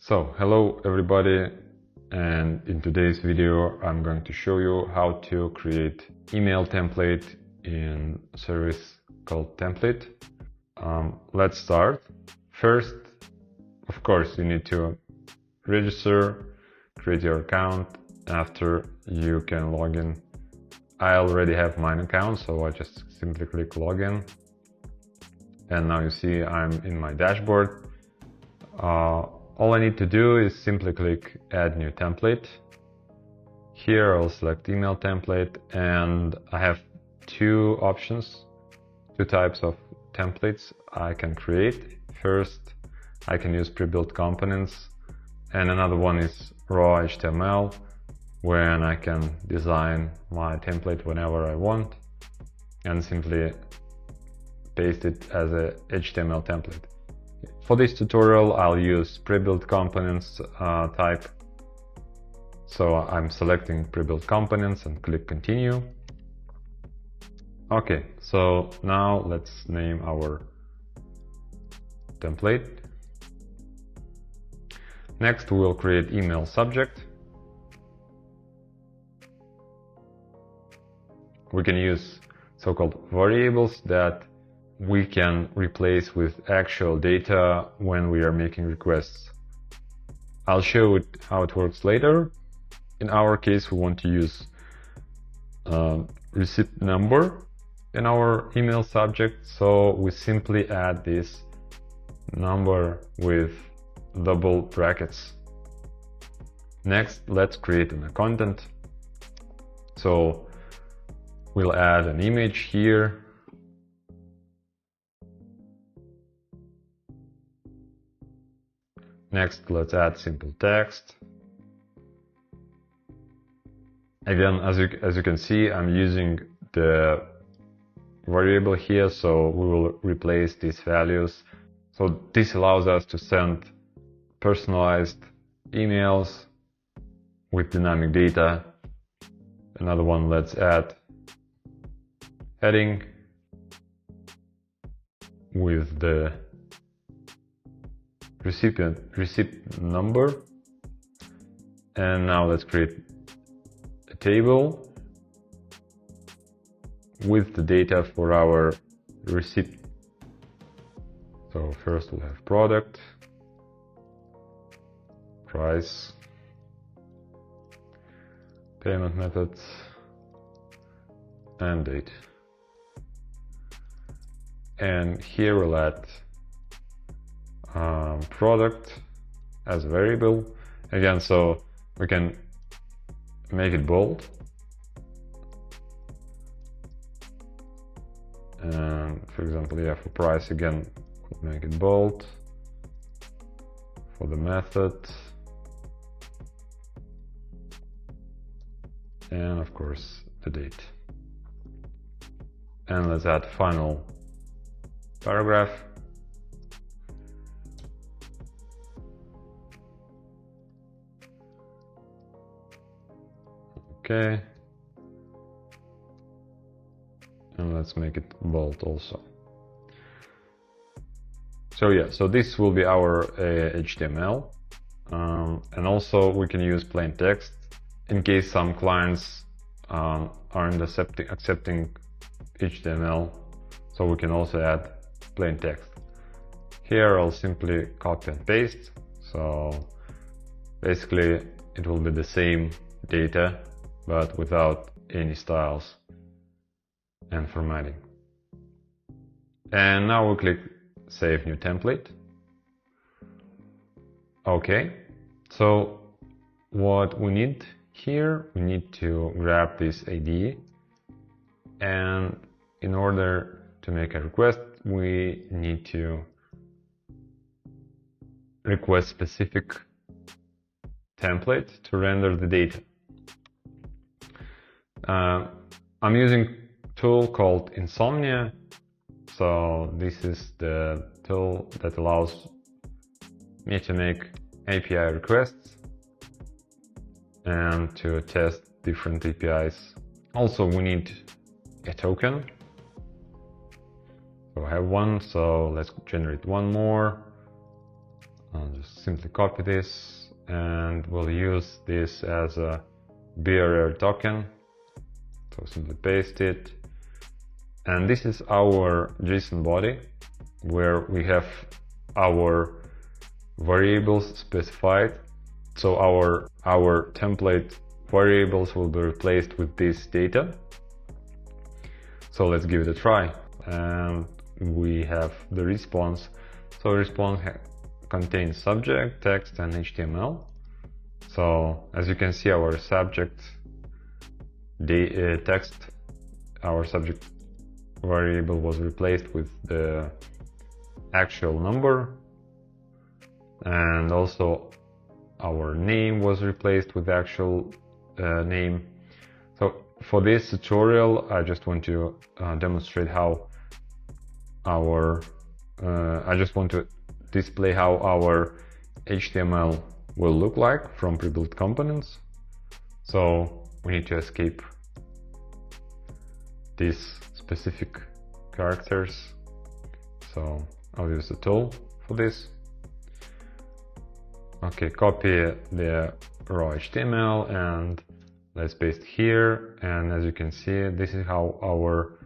Hello everybody, and in today's video I'm going to show you how to create email template in a service called Templid. Let's start. First, of course, you need to register, create your account. After, you can log in. I already have mine account, so I just simply click login, and now you see I'm in my dashboard. All I need to do is simply click add new template. Here I'll select email template, and I have two options, two types of templates I can create. First, I can use pre-built components, and another one is raw HTML, when I can design my template whenever I want and simply paste it as a HTML template. For this tutorial, I'll use pre-built components type. So I'm selecting pre-built components and click continue. Okay, so now let's name our template. Next, we will create email subject. We can use so-called variables that we can replace with actual data when we are making requests. I'll show it how it works later. In our case, we want to use receipt number in our email subject, so we simply add this number with double brackets. Next, let's create a content. So we'll add an image here. Next, let's add simple text. Again, as you can see, I'm using the variable here, so we will replace these values. So this allows us to send personalized emails with dynamic data. Another one, let's add heading with the receipt number. And now let's create a table with the data for our receipt. So first we'll have product, price, payment methods, and date. And here we'll add product as a variable. Again, so we can make it bold. And for example, yeah, for price again, we'll make it bold. For the method, and of course the date. And let's add final paragraph. Okay, and let's make it bold also. So yeah, so this will be our HTML, and also we can use plain text in case some clients aren't accepting HTML, so we can also add plain text. Here I'll simply copy and paste, so basically it will be the same data but without any styles and formatting. And now we click Save New Template. Okay, so what we need here, we need to grab this ID, and in order to make a request, we need to request specific template to render the data. I'm using a tool called Insomnia. So this is the tool that allows me to make API requests and to test different APIs. Also, we need a token. So I have one, so let's generate one more. I'll just simply copy this and we'll use this as a bearer token. So simply paste it. And this is our JSON body where we have our variables specified. So our template variables will be replaced with this data. So let's give it a try. And we have the response. So response contains subject, text, and HTML. So as you can see, our subject text, our subject variable was replaced with the actual number, and also our name was replaced with the actual name. So for this tutorial, I just want to demonstrate how I just want to display how our HTML will look like from pre-built components. So we need to escape these specific characters. So I'll use the tool for this. Okay, copy the raw HTML and let's paste here. And as you can see, this is how our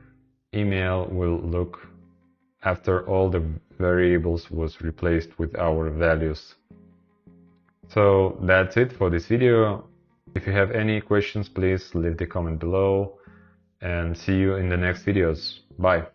email will look after all the variables was replaced with our values. So that's it for this video. If you have any questions, please leave the comment below, and see you in the next videos. Bye.